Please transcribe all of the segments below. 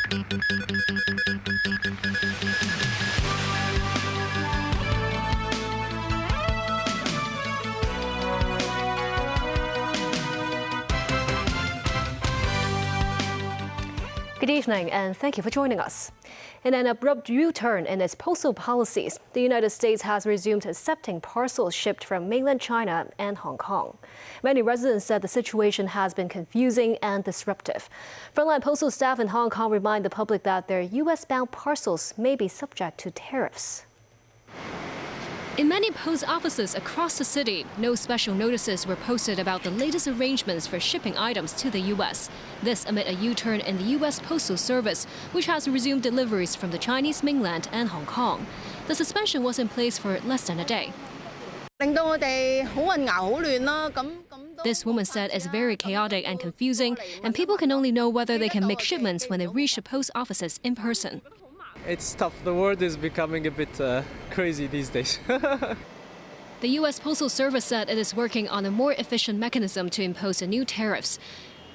Good evening, and thank you for joining us. In an abrupt U-turn in its postal policies, the United States has resumed accepting parcels shipped from mainland China and Hong Kong. Many residents said the situation has been confusing and disruptive. Frontline postal staff in Hong Kong remind the public that their U.S.-bound parcels may be subject to tariffs. In many post offices across the city, no special notices were posted about the latest arrangements for shipping items to the U.S. This amid a U-turn in the U.S. Postal Service, which has resumed deliveries from the Chinese mainland and Hong Kong. The suspension was in place for less than a day. This woman said it's very chaotic and confusing, and people can only know whether they can make shipments when they reach the post offices in person. It's tough. The world is becoming a bit crazy these days. The U.S. Postal Service said it is working on a more efficient mechanism to impose the new tariffs.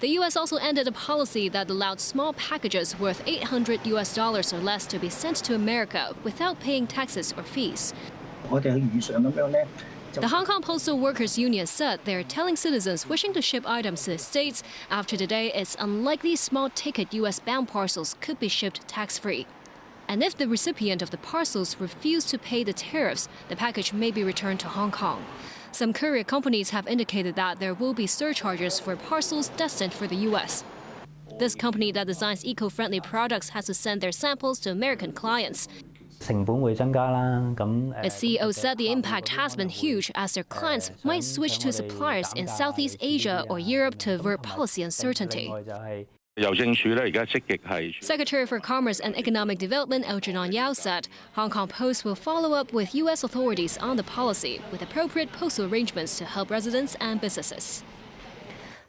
The U.S. also ended a policy that allowed small packages worth $800 or less to be sent to America without paying taxes or fees. The Hong Kong Postal Workers Union said they're telling citizens wishing to ship items to the States after today it's unlikely small-ticket U.S.-bound parcels could be shipped tax-free. And if the recipient of the parcels refuse to pay the tariffs, the package may be returned to Hong Kong. Some courier companies have indicated that there will be surcharges for parcels destined for the U.S. This company that designs eco-friendly products has to send their samples to American clients. Its CEO said the impact has been huge as their clients might switch to suppliers in Southeast Asia or Europe to avert policy uncertainty. Secretary for Commerce and Economic Development Algernon Yao said Hong Kong Post will follow up with U.S. authorities on the policy with appropriate postal arrangements to help residents and businesses.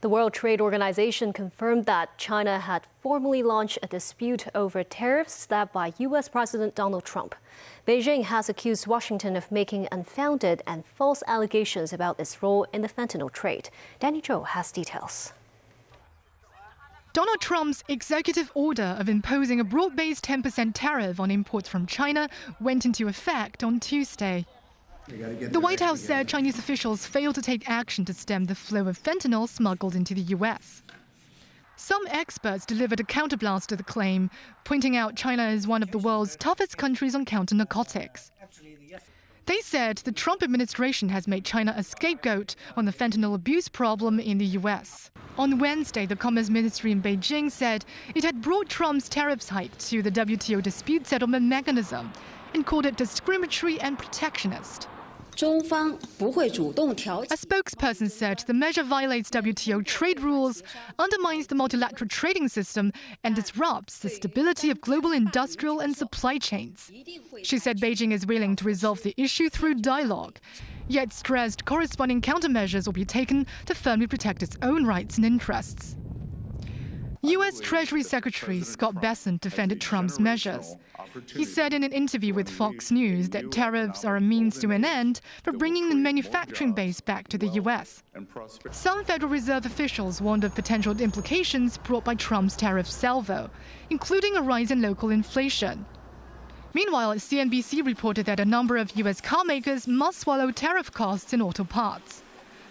The World Trade Organization confirmed that China had formally launched a dispute over tariffs slapped by U.S. President Donald Trump. Beijing has accused Washington of making unfounded and false allegations about its role in the fentanyl trade. Danny Zhou has details. Donald Trump's executive order of imposing a broad-based 10% tariff on imports from China went into effect on Tuesday. The White House said Chinese officials failed to take action to stem the flow of fentanyl smuggled into the U.S. Some experts delivered a counterblast to the claim, pointing out China is one of the world's toughest countries on counter-narcotics. They said the Trump administration has made China a scapegoat on the fentanyl abuse problem in the U.S. On Wednesday, the Commerce Ministry in Beijing said it had brought Trump's tariffs hike to the WTO dispute settlement mechanism and called it discriminatory and protectionist. A spokesperson said the measure violates WTO trade rules, undermines the multilateral trading system, and disrupts the stability of global industrial and supply chains. She said Beijing is willing to resolve the issue through dialogue, yet stressed corresponding countermeasures will be taken to firmly protect its own rights and interests. U.S. Treasury Secretary Scott Bessent defended Trump's measures. He said in an interview with Fox News that tariffs are a means to an end for bringing the manufacturing base back to the U.S. Some Federal Reserve officials warned of potential implications brought by Trump's tariff salvo, including a rise in local inflation. Meanwhile, CNBC reported that a number of U.S. car makers must swallow tariff costs in auto parts.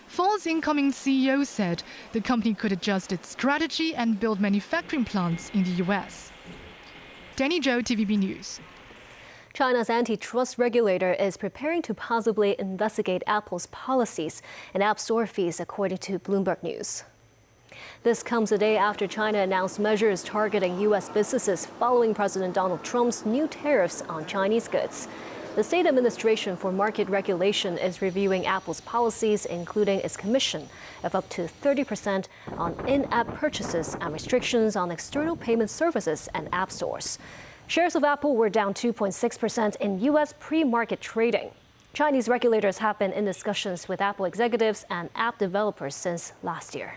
Ford's incoming CEO said the company could adjust its strategy and build manufacturing plants in the U.S. Danny Zhou, TVB News. China's antitrust regulator is preparing to possibly investigate Apple's policies and App Store fees, according to Bloomberg News. This comes a day after China announced measures targeting U.S. businesses following President Donald Trump's new tariffs on Chinese goods. The State Administration for Market Regulation is reviewing Apple's policies, including its commission of up to 30% on in-app purchases and restrictions on external payment services and app stores. Shares of Apple were down 2.6% in U.S. pre-market trading. Chinese regulators have been in discussions with Apple executives and app developers since last year.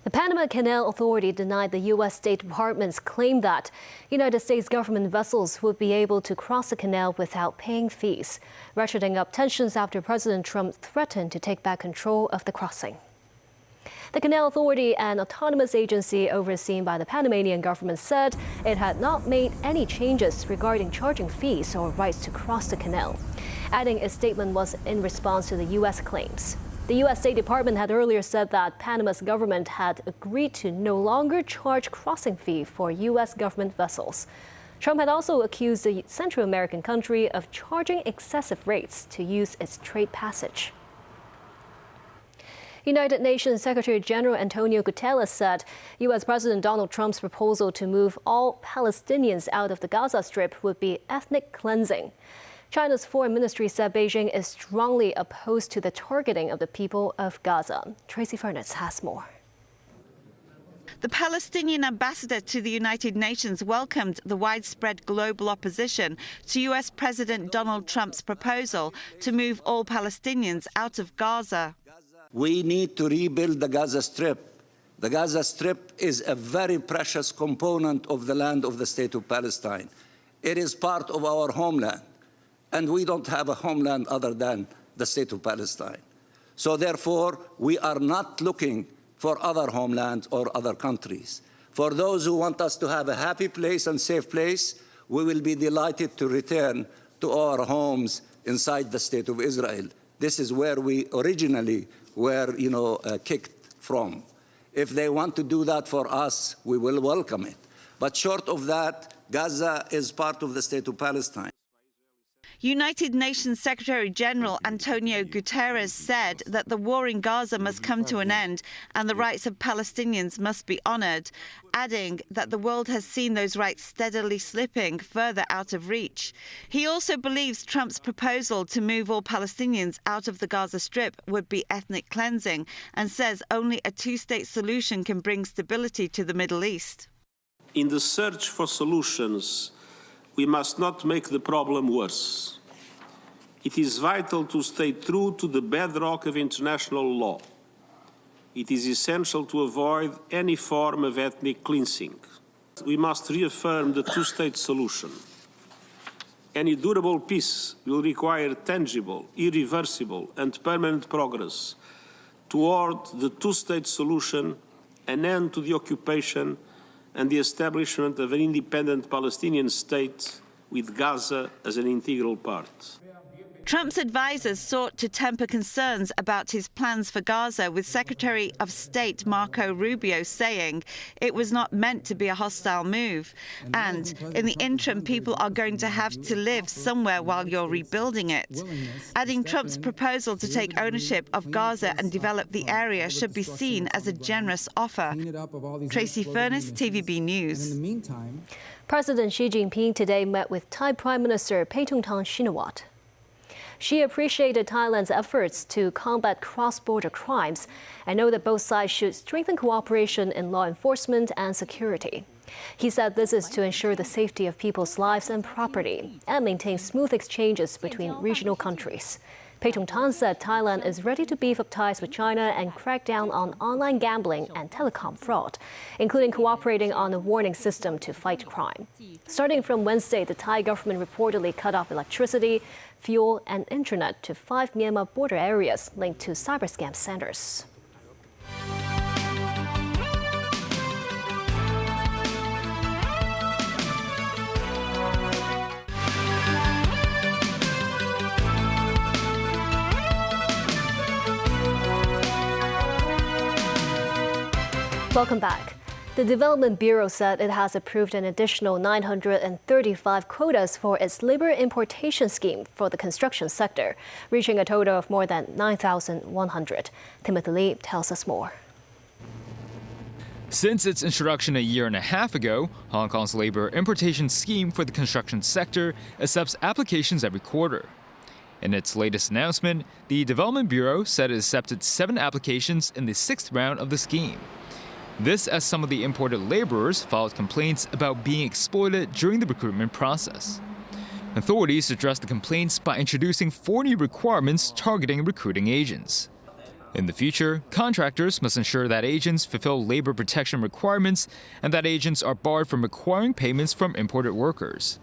The Panama Canal Authority denied the U.S. State Department's claim that United States government vessels would be able to cross the canal without paying fees, ratcheting up tensions after President Trump threatened to take back control of the crossing. The Canal Authority, an autonomous agency overseen by the Panamanian government, said it had not made any changes regarding charging fees or rights to cross the canal, adding its statement was in response to the U.S. claims. The U.S. State Department had earlier said that Panama's government had agreed to no longer charge crossing fee for U.S. government vessels. Trump had also accused the Central American country of charging excessive rates to use its trade passage. United Nations Secretary General Antonio Guterres said U.S. President Donald Trump's proposal to move all Palestinians out of the Gaza Strip would be ethnic cleansing. China's foreign ministry said Beijing is strongly opposed to the targeting of the people of Gaza. Tracy Furness has more. The Palestinian ambassador to the United Nations welcomed the widespread global opposition to U.S. President Donald Trump's proposal to move all Palestinians out of Gaza. We need to rebuild the Gaza Strip. The Gaza Strip is a very precious component of the land of the State of Palestine. It is part of our homeland, and we don't have a homeland other than the State of Palestine. So therefore, we are not looking for other homelands or other countries. For those who want us to have a happy place and safe place, we will be delighted to return to our homes inside the State of Israel. This is where we originally were, kicked from. If they want to do that for us, we will welcome it. But short of that, Gaza is part of the State of Palestine. United Nations Secretary General Antonio Guterres said that the war in Gaza must come to an end and the rights of Palestinians must be honoured, adding that the world has seen those rights steadily slipping further out of reach. He also believes Trump's proposal to move all Palestinians out of the Gaza Strip would be ethnic cleansing and says only a two-state solution can bring stability to the Middle East. In the search for solutions, we must not make the problem worse. It is vital to stay true to the bedrock of international law. It is essential to avoid any form of ethnic cleansing. We must reaffirm the two-state solution. Any durable peace will require tangible, irreversible, and permanent progress toward the two-state solution, an end to the occupation, and the establishment of an independent Palestinian state with Gaza as an integral part. Trump's advisers sought to temper concerns about his plans for Gaza, with Secretary of State Marco Rubio saying it was not meant to be a hostile move. And in the interim, people are going to have to live somewhere while you're rebuilding it. Adding Trump's proposal to take ownership of Gaza and develop the area should be seen as a generous offer. Tracy Furness, TVB News. President Xi Jinping today met with Thai Prime Minister Paetongtarn Shinawatra. She appreciated Thailand's efforts to combat cross-border crimes and noted that both sides should strengthen cooperation in law enforcement and security. He said this is to ensure the safety of people's lives and property and maintain smooth exchanges between regional countries. Paetongtarn said Thailand is ready to beef up ties with China and crack down on online gambling and telecom fraud, including cooperating on a warning system to fight crime. Starting from Wednesday, the Thai government reportedly cut off electricity, fuel, and internet to 5 Myanmar border areas linked to cyber scam centers. Welcome back. The Development Bureau said it has approved an additional 935 quotas for its labor importation scheme for the construction sector, reaching a total of more than 9,100. Timothy Lee tells us more. Since its introduction a year and a half ago, Hong Kong's labor importation scheme for the construction sector accepts applications every quarter. In its latest announcement, the Development Bureau said it accepted 7 applications in the 6th round of the scheme. This as some of the imported laborers filed complaints about being exploited during the recruitment process. Authorities addressed the complaints by introducing 4 new requirements targeting recruiting agents. In the future, contractors must ensure that agents fulfill labor protection requirements and that agents are barred from requiring payments from imported workers.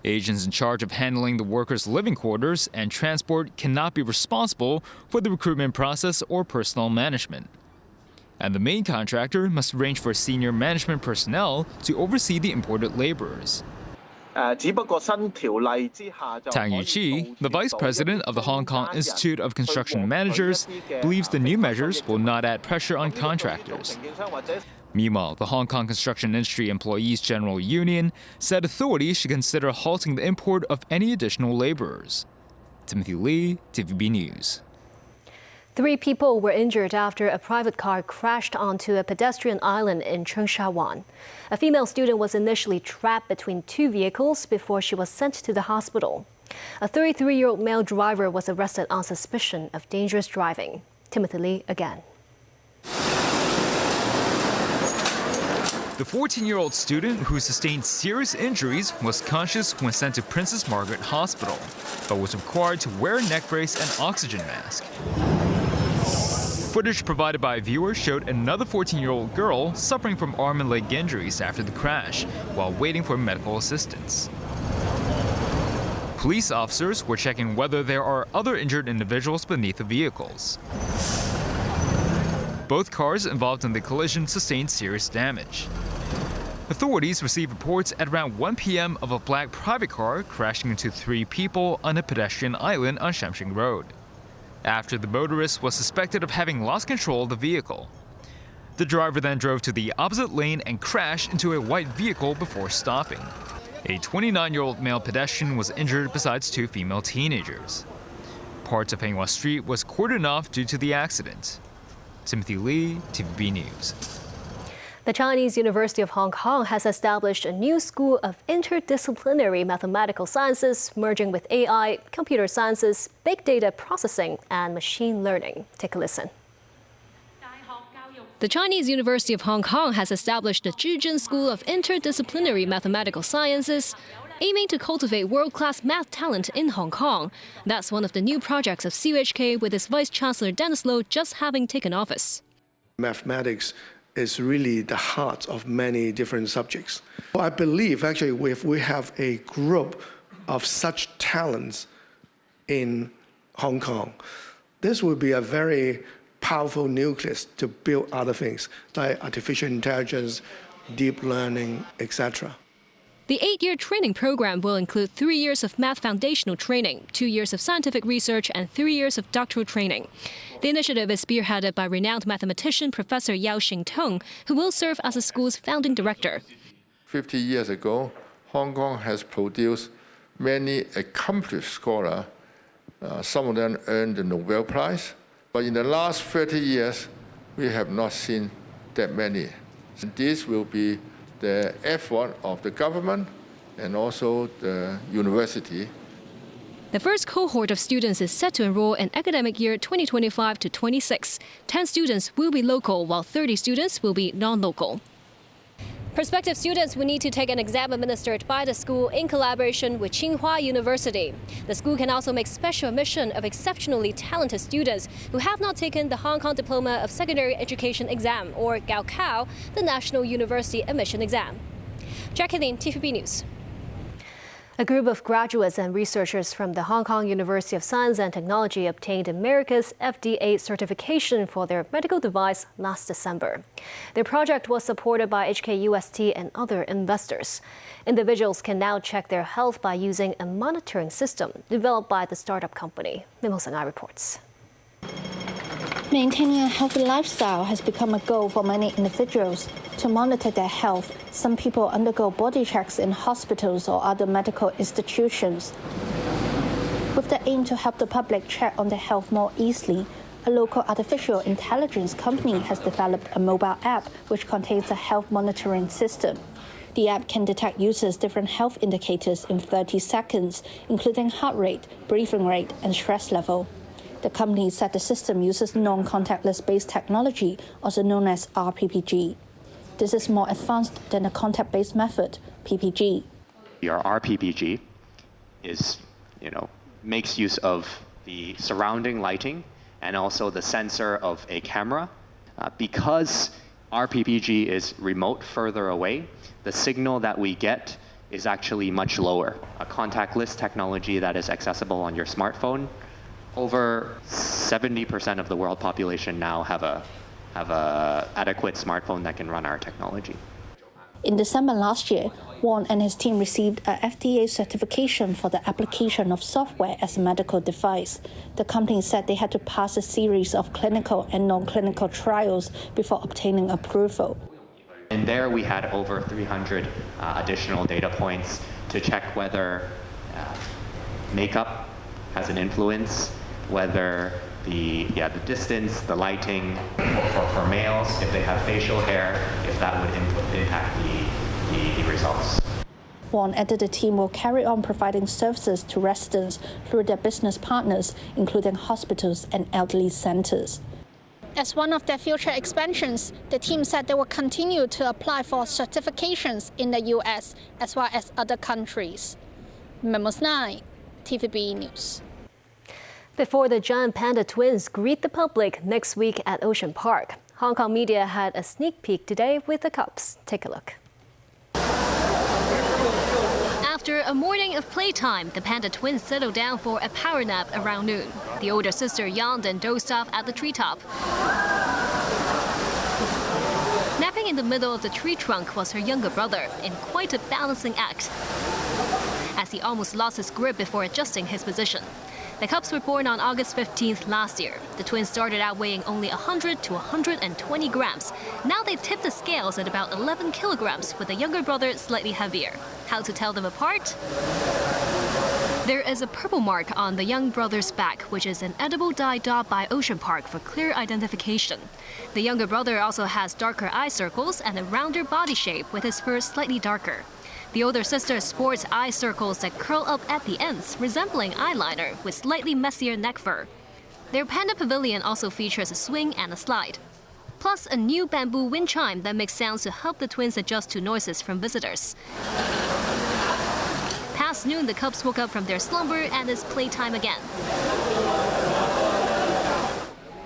Agents in charge of handling the workers' living quarters and transport cannot be responsible for the recruitment process or personnel management. And the main contractor must arrange for senior management personnel to oversee the imported laborers. Tang Yuqi, the vice president of the Hong Kong Institute of Construction Managers, believes the new measures will not add pressure on contractors. Meanwhile, the Hong Kong Construction Industry Employees General Union said authorities should consider halting the import of any additional laborers. Timothy Lee, TVB News. 3 people were injured after a private car crashed onto a pedestrian island in Cheung Wan. A female student was initially trapped between 2 vehicles before she was sent to the hospital. A 33-year-old male driver was arrested on suspicion of dangerous driving. Timothy Lee again. The 14-year-old student who sustained serious injuries was conscious when sent to Princess Margaret Hospital, but was required to wear a neck brace and oxygen mask. Footage provided by viewers showed another 14-year-old girl suffering from arm and leg injuries after the crash while waiting for medical assistance. Police officers were checking whether there are other injured individuals beneath the vehicles. Both cars involved in the collision sustained serious damage. Authorities received reports at around 1 p.m. of a black private car crashing into 3 people on a pedestrian island on Shamshing Road, after the motorist was suspected of having lost control of the vehicle. The driver then drove to the opposite lane and crashed into a white vehicle before stopping. A 29-year-old male pedestrian was injured besides 2 female teenagers. Parts of Henghua Street was cordoned off due to the accident. Timothy Lee, TVB News. The Chinese University of Hong Kong has established a new school of interdisciplinary mathematical sciences, merging with AI, computer sciences, big data processing, and machine learning. Take a listen. The Chinese University of Hong Kong has established the Zhizhen School of Interdisciplinary Mathematical Sciences, aiming to cultivate world-class math talent in Hong Kong. That's one of the new projects of CUHK, with its Vice-Chancellor Dennis Low just having taken office. Mathematics is really the heart of many different subjects. I believe actually if we have a group of such talents in Hong Kong, this would be a very powerful nucleus to build other things like artificial intelligence, deep learning, etc. The 8-year training program will include 3 years of math foundational training, 2 years of scientific research, and 3 years of doctoral training. The initiative is spearheaded by renowned mathematician Professor Yao Xingtong, who will serve as the school's founding director. 50 years ago, Hong Kong has produced many accomplished scholars. Some of them earned the Nobel Prize. But in the last 30 years, we have not seen that many. This will be the effort of the government and also the university. The first cohort of students is set to enroll in academic year 2025 to 26. 10 students will be local, while 30 students will be non-local. Prospective students will need to take an exam administered by the school in collaboration with Tsinghua University. The school can also make special admission of exceptionally talented students who have not taken the Hong Kong Diploma of Secondary Education exam, or Gaokao, the National University Admission Exam. Jacqueline, TVB News. A group of graduates and researchers from the Hong Kong University of Science and Technology obtained America's FDA certification for their medical device last December. Their project was supported by HKUST and other investors. Individuals can now check their health by using a monitoring system developed by the startup company. Mimo Sangai reports. Maintaining a healthy lifestyle has become a goal for many individuals. To monitor their health, some people undergo body checks in hospitals or other medical institutions. With the aim to help the public check on their health more easily, a local artificial intelligence company has developed a mobile app which contains a health monitoring system. The app can detect users' different health indicators in 30 seconds, including heart rate, breathing rate, and stress level. The company said the system uses non-contactless-based technology, also known as RPPG. This is more advanced than the contact-based method, PPG. Our RPPG makes use of the surrounding lighting and also the sensor of a camera. Because RPPG is remote further away, the signal that we get is actually much lower. A contactless technology that is accessible on your smartphone. Over 70% of the world population now have a have an adequate smartphone that can run our technology. In December last year, Wong and his team received a FDA certification for the application of software as a medical device. The company said they had to pass a series of clinical and non-clinical trials before obtaining approval. And there we had over 300 additional data points to check whether makeup has an influence, whether the distance, the lighting for males, if they have facial hair, if that would impact the results. Wong added the team will carry on providing services to residents through their business partners, including hospitals and elderly centers. As one of their future expansions, the team said they will continue to apply for certifications in the US as well as other countries. Memos 9, TVB News. Before the giant panda twins greet the public next week at Ocean Park, Hong Kong media had a sneak peek today with the Cubs. Take a look. After a morning of playtime, the panda twins settled down for a power nap around noon. The older sister yawned and dozed off at the treetop. Napping in the middle of the tree trunk was her younger brother, in quite a balancing act, as he almost lost his grip before adjusting his position. The cubs were born on August 15th last year. The twins started out weighing only 100 to 120 grams. Now they tip the scales at about 11 kilograms, with the younger brother slightly heavier. How to tell them apart? There is a purple mark on the young brother's back, which is an edible dye daubed by Ocean Park for clear identification. The younger brother also has darker eye circles and a rounder body shape, with his fur slightly darker. The older sister sports eye circles that curl up at the ends, resembling eyeliner, with slightly messier neck fur. Their panda pavilion also features a swing and a slide, plus a new bamboo wind chime that makes sounds to help the twins adjust to noises from visitors. Past noon, the cubs woke up from their slumber and it's playtime again.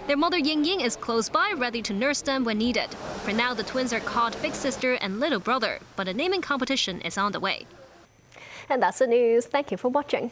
Their mother Ying Ying is close by, ready to nurse them when needed. For now, the twins are called Big Sister and Little Brother, but a naming competition is on the way. And that's the news. Thank you for watching.